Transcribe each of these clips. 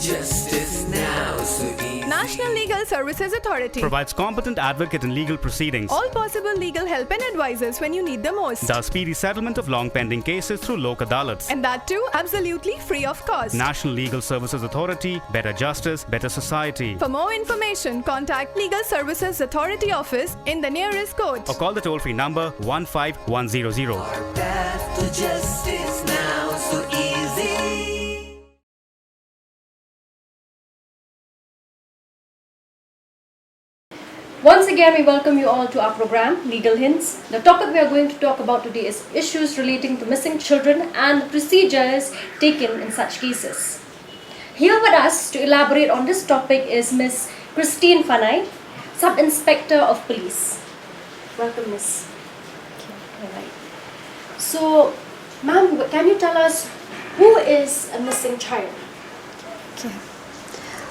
justice now, so easy. National Legal Services Authority provides competent advocate in legal proceedings, all possible legal help and advisors when you need the most. does speedy settlement of long pending cases through Lok Adalats. And that too absolutely free of cost. National Legal Services Authority, better justice, better society. For more information, contact Legal Services Authority office in the nearest court. Or call the toll-free number 15100. Our path to justice now, so easy. Once again, we welcome you all to our program, Legal Hints. The topic we are going to talk about today is issues relating to missing children and procedures taken in such cases. Here with us to elaborate on this topic is Miss Christine Fanai, Sub-Inspector of Police. Welcome, Miss. Okay, all right. So, ma'am, can you tell us who is a missing child? Okay.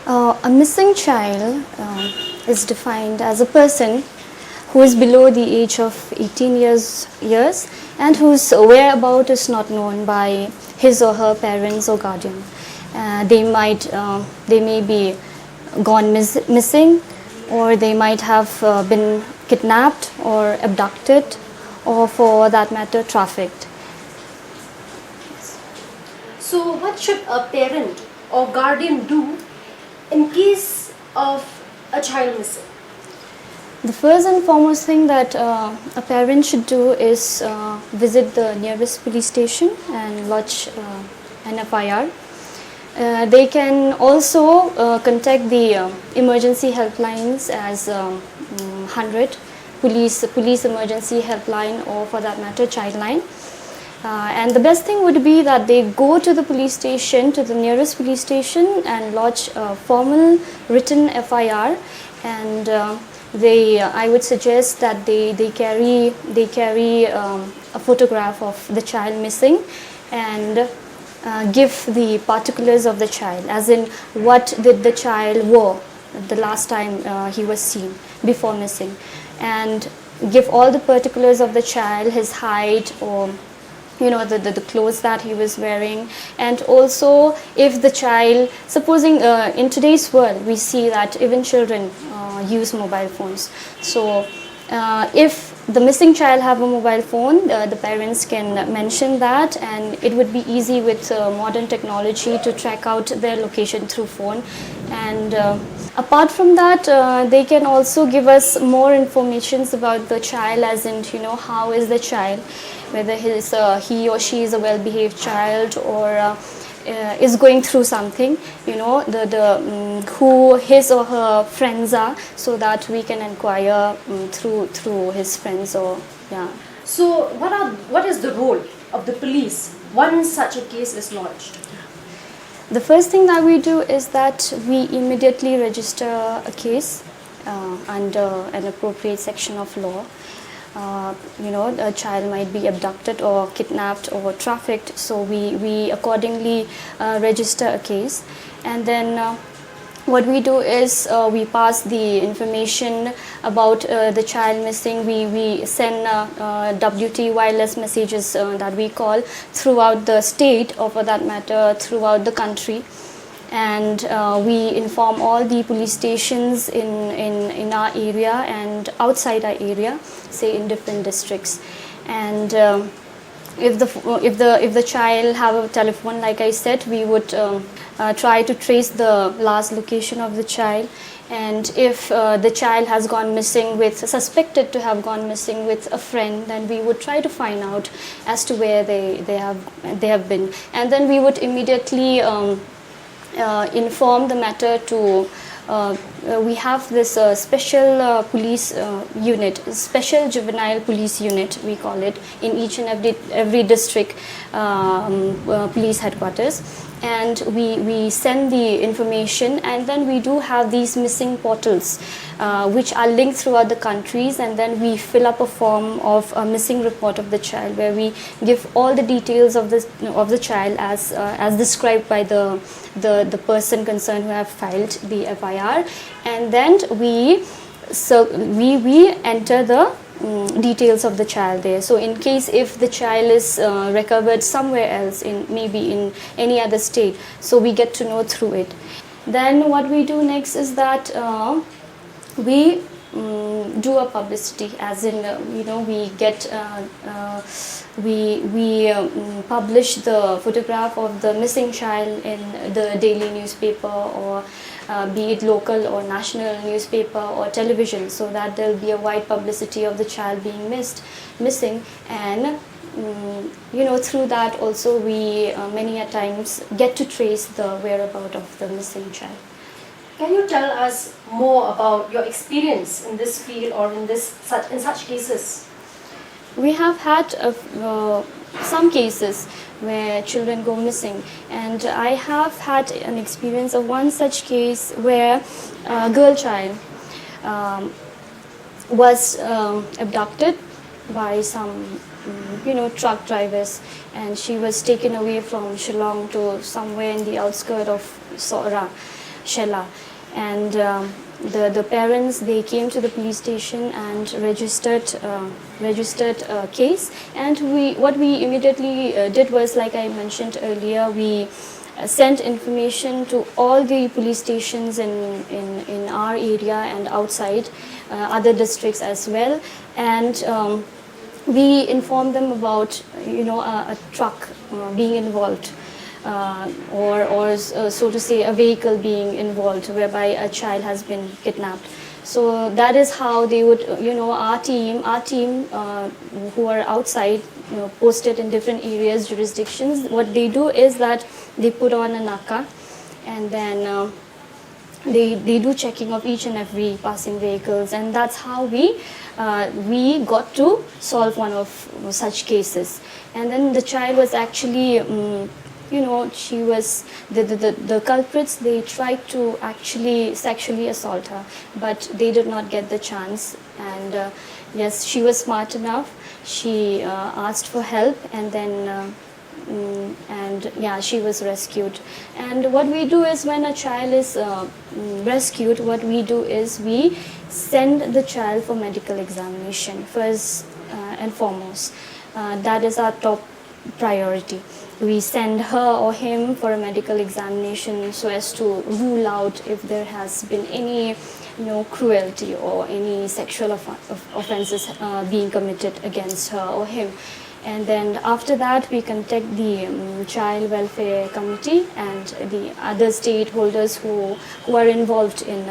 A missing child is defined as a person who is below the age of 18 years and whose whereabouts is not known by his or her parents or guardian. They may be gone missing, or they might have been kidnapped or abducted, or for that matter trafficked. So what should a parent or guardian do in case of a child missing? The first and foremost thing that a parent should do is visit the nearest police station and lodge an FIR. They can also contact the emergency helplines as 100 police emergency helpline, or for that matter childline. And the best thing would be that they go to the police station, to the nearest police station, and lodge a formal written FIR. And I would suggest that they carry a photograph of the child missing, and give the particulars of the child, as in what did the child wear the last time he was seen before missing, and give all the particulars of the child, his height, or the clothes that he was wearing. And also, if the child, supposing in today's world we see that even children use mobile phones, so if the missing child have a mobile phone, the parents can mention that, and it would be easy with modern technology to track out their location through phone. And apart from that, they can also give us more information about the child, as in how is the child, whether he or she is a well-behaved child, or is going through something, who his or her friends are, so that we can inquire through his friends, or yeah. So what is the role of the police once such a case is lodged? The first thing that we do is that we immediately register a case under an appropriate section of law. A child might be abducted or kidnapped or trafficked, so we accordingly register a case. And then what we do is we pass the information about the child missing. We send WT wireless messages that we call throughout the state, or for that matter throughout the country. And we inform all the police stations in our area and outside our area, say in different districts. And if the child have a telephone, like I said, we would try to trace the last location of the child. And if the child has gone missing suspected to have gone missing with a friend, then we would try to find out as to where they have been. And then we would immediately inform the matter to we have this special police unit, special juvenile police unit we call it, in each and every district police headquarters. And we send the information, and then we do have these missing portals which are linked throughout the countries, and then we fill up a form of a missing report of the child, where we give all the details of the child as described by the person concerned who have filed the FIR. And then we enter details of the child there. So in case if the child is recovered somewhere else, in maybe in any other state, so we get to know through it. Then what we do next is that we do a publicity, as in we get we publish the photograph of the missing child in the daily newspaper, or be it local or national newspaper or television, so that there will be a wide publicity of the child being missing, and through that also we many a times get to trace the whereabouts of the missing child. Can you tell us more about your experience in this field or in such cases? We have had some cases where children go missing, and I have had an experience of one such case where a girl child was abducted by some truck drivers, and she was taken away from Shillong to somewhere in the outskirts of Shela, and the parents, they came to the police station and registered a case. And what we immediately did was, like I mentioned earlier, we sent information to all the police stations in our area and outside other districts as well, and we informed them about a truck being involved, or so to say a vehicle being involved whereby a child has been kidnapped. So that is how they would, our team who are outside, posted in different areas, jurisdictions, what they do is that they put on a naka, and then they do checking of each and every passing vehicles, and that's how we got to solve one of such cases. And then the child was actually she was the culprits, they tried to actually sexually assault her, but they did not get the chance. And yes, she was smart enough, she asked for help, and then she was rescued. And what we do is, when a child is rescued, what we do is we send the child for medical examination first and foremost. That is our top priority. We send her or him for a medical examination so as to rule out if there has been any cruelty or any sexual offenses being committed against her or him. And then after that, we contact the Child Welfare Committee and the other stakeholders who are involved in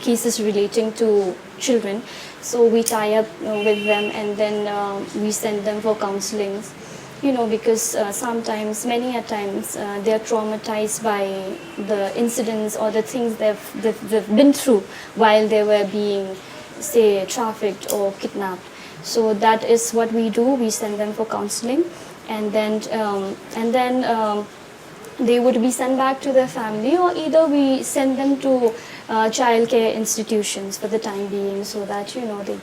cases relating to children. So we tie up with them, and then we send them for counseling, because sometimes, many a times, they are traumatized by the incidents or the things they've been through while they were being, say, trafficked or kidnapped. So that is what we do. We send them for counseling, and then they would be sent back to their family, or either we send them to child care institutions for the time being, so that they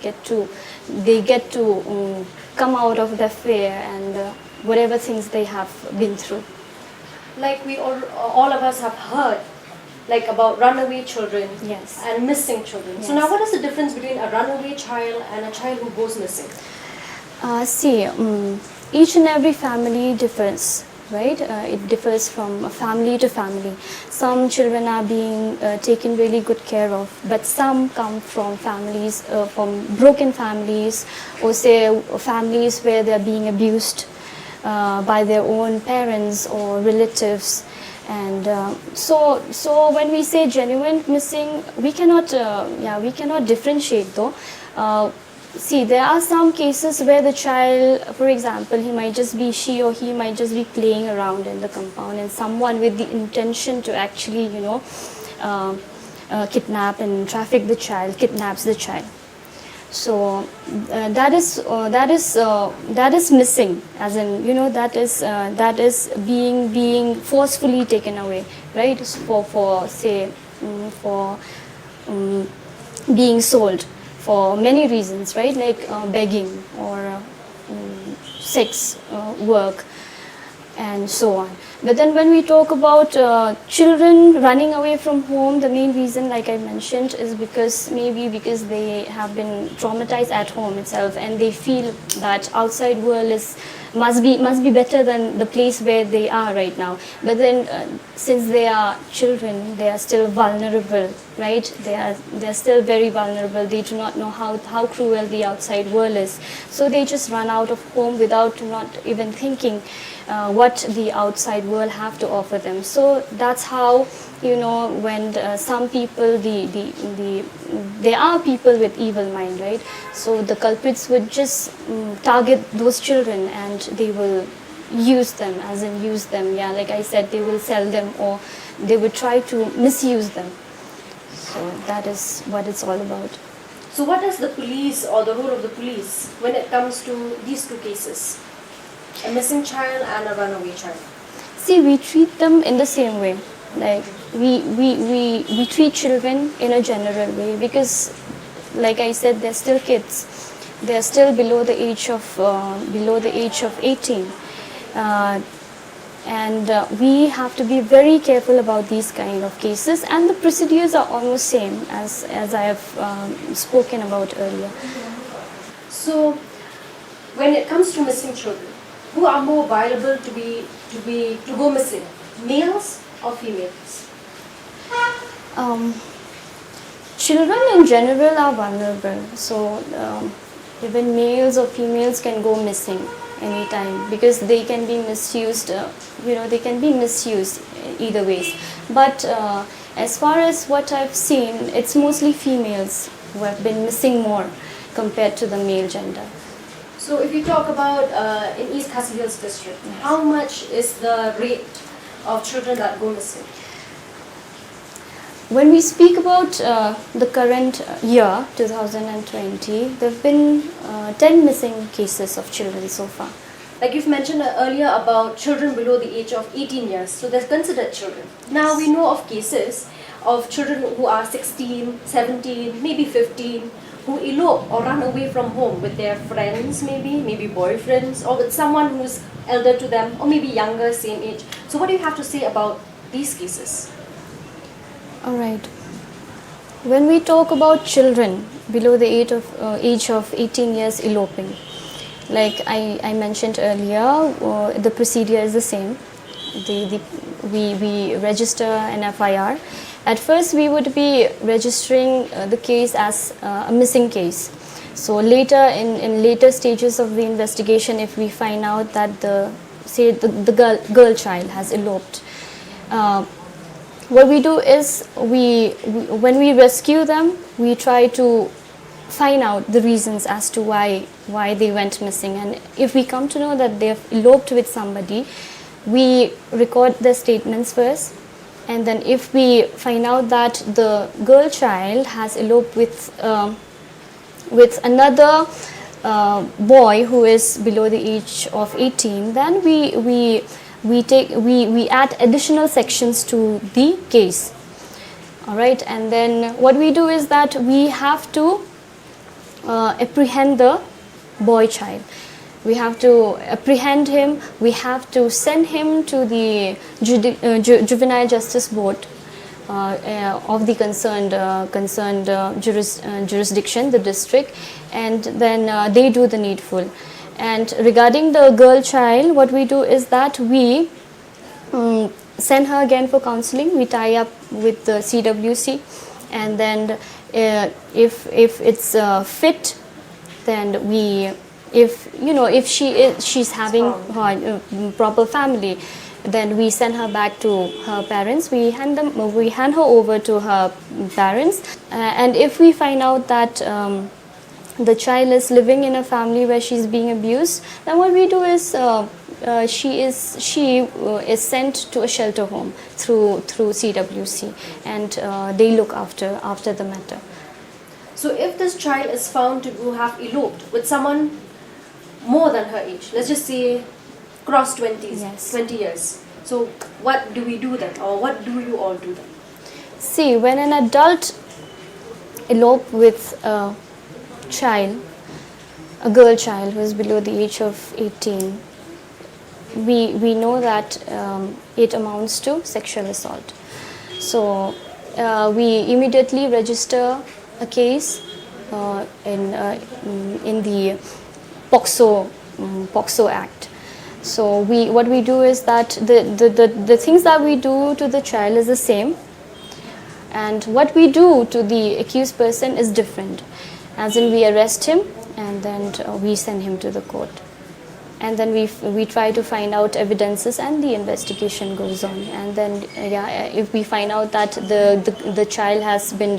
get to come out of their fear and whatever things they have been through. Like we all of us have heard about runaway children, Yes. and missing children. So Yes. now, what is the difference between a runaway child and a child who goes missing? Each and every family differs, right? It differs from family to family. Some children are being taken really good care of, but some come from families, from broken families, or say families where they are being abused by their own parents or relatives. And so when we say genuine missing, we cannot differentiate though. There are some cases where the child, for example, he might just be playing around in the compound, and someone with the intention to actually kidnap and traffic the child kidnaps the child. So that is missing, as in that is being forcefully taken away, right? For being sold for many reasons, right? Like begging or sex work. and so on. But then when we talk about children running away from home, the main reason, like I mentioned, is because they have been traumatized at home itself, and they feel that outside world must be better than the place where they are right now. But then since they are children, they are still vulnerable, right? They are still very vulnerable. They do not know how cruel the outside world is, so they just run out of home without not even thinking what the outside world have to offer them. So that's how, when some people, there are people with evil mind, right? So the culprits would just target those children, and they will use them, yeah, like I said, they will sell them, or they would try to misuse them. So that is what it's all about. So what is the police, or the role of the police, when it comes to these two cases? A missing child and a runaway child. See, we treat them in the same way. Like we treat children in a general way, because, like I said, they're still kids. They're still below the age of 18, and we have to be very careful about these kind of cases. And the procedures are almost same as I have spoken about earlier. So, when it comes to missing children, who are more viable to go missing, males or females? Children in general are vulnerable, so even males or females can go missing anytime, because they can be misused. They can be misused either ways. But as far as what I've seen, it's mostly females who have been missing more compared to the male gender. So if you talk about in East Khasi Hills district, how much is the rate of children that go missing? When we speak about the current year, 2020, there have been 10 missing cases of children so far. Like you've mentioned earlier about children below the age of 18 years, so they're considered children. Now we know of cases of children who are 16, 17, maybe 15, who elope or run away from home with their friends, maybe boyfriends, or with someone who's elder to them, or maybe younger, same age. So what do you have to say about these cases? All right. When we talk about children below the age of 18 years eloping, like I mentioned earlier, the procedure is the same. We register an FIR. At first, we would be registering the case as a missing case. So later, in later stages of the investigation, if we find out that the girl child has eloped, what we do is when we rescue them, we try to find out the reasons as to why they went missing. And if we come to know that they have eloped with somebody, we record their statements first. And then if we find out that the girl child has eloped with another boy who is below the age of 18, then we add additional sections to the case. All right, and then what we do is that we have to apprehend the boy child. We have to apprehend him. We have to send him to the Juvenile Justice Board of the concerned jurisdiction, the district, and then they do the needful. And regarding the girl child, what we do is that we send her again for counseling. We tie up with the CWC, and then if it's fit, then if she's having her proper family, then we send her back to her parents. We hand her over to her parents, and if we find out that the child is living in a family where she's being abused, then what we do is she is sent to a shelter home through CWC, and they look after the matter. So if this child is found to have eloped with someone more than her age, let's just say cross 20s, Yes. 20 years. So what do we do then, or what do you all do then? See, when an adult elope with a child, a girl child who is below the age of 18, we know that it amounts to sexual assault. So we immediately register a case in the POCSO Act. So what we do is that the things that we do to the child is the same, and what we do to the accused person is different. As in, we arrest him and then we send him to the court, and then we try to find out evidences, and the investigation goes on. And then if we find out that the child has been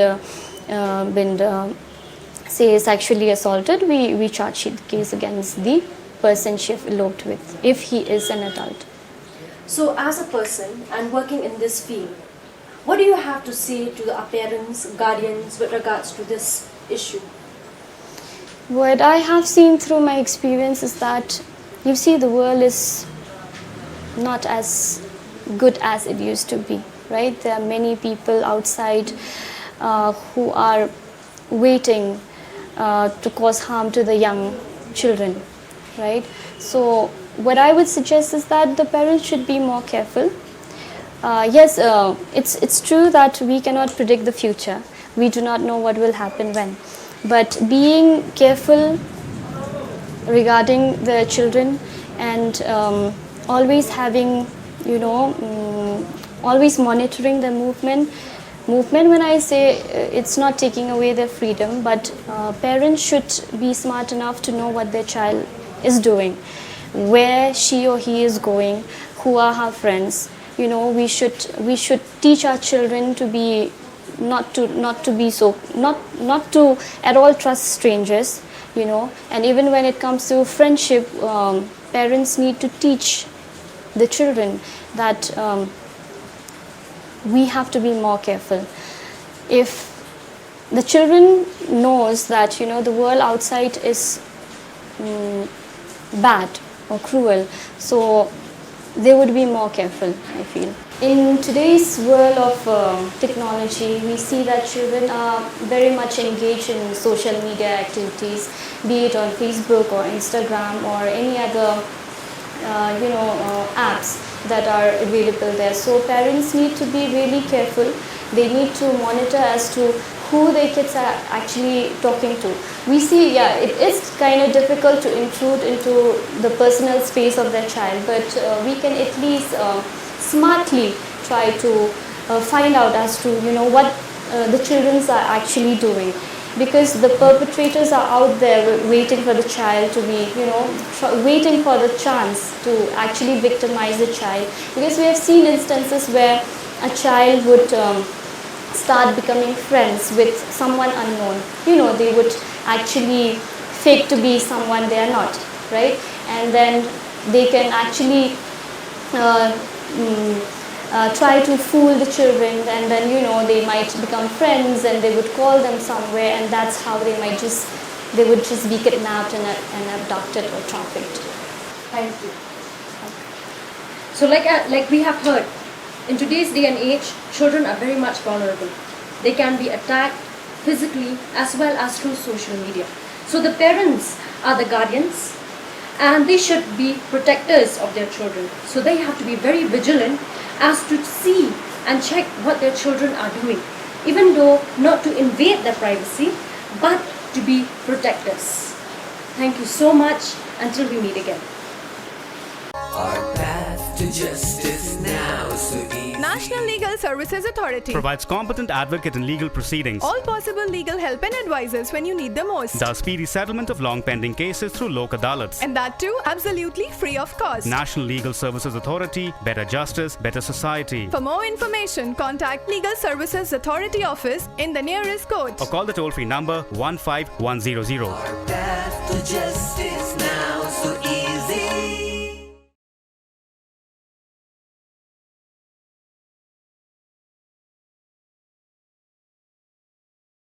say sexually assaulted, we charge sheet the case against the person she eloped with, if he is an adult. So as a person and working in this field, what do you have to say to our parents, guardians with regards to this issue? What I have seen through my experience is that, you see, the world is not as good as it used to be, right? There are many people outside who are waiting to cause harm to the young children, right? So what I would suggest is that the parents should be more careful. Yes, it's true that we cannot predict the future. We do not know what will happen when. But being careful regarding the children, and always having, always monitoring their movement. When I say, it's not taking away their freedom, but parents should be smart enough to know what their child is doing, where she or he is going, who are her friends. We should teach our children to be not to at all trust strangers, and even when it comes to friendship, parents need to teach the children that we have to be more careful. If the children knows that the world outside is bad or cruel, so they would be more careful, I feel. In today's world of technology, we see that children are very much engaged in social media activities, be it on Facebook or Instagram or any other apps that are available there. So parents need to be really careful. They need to monitor as to who their kids are actually talking to. We see, it is kind of difficult to intrude into the personal space of their child, but we can at least smartly try to find out as to what the children are actually doing, because the perpetrators are out there waiting for the child to be waiting for the chance to actually victimize the child, because we have seen instances where a child would start becoming friends with someone unknown. They would actually fake to be someone they are not, right? And then they can actually try to fool the children, and then they might become friends, and they would call them somewhere, and that's how they would just be kidnapped and abducted or trafficked. Thank you. So like we have heard, in today's day and age, children are very much vulnerable. They can be attacked physically as well as through social media. So the parents are the guardians, and they should be protectors of their children. So they have to be very vigilant as to see and check what their children are doing, even though not to invade their privacy, but to be protectors. Thank you so much. Until we meet again. Our path to justice now is so easy. National Legal Services Authority Provides competent advocate in legal proceedings. all possible legal help and advices when you need the most. Does speedy settlement of long pending cases through Lok Adalats. And that too absolutely free of cost. National Legal Services Authority, better justice, better society. For more information, contact Legal Services Authority office in the nearest court. Or call the toll-free number 15100. Our path to justice now is so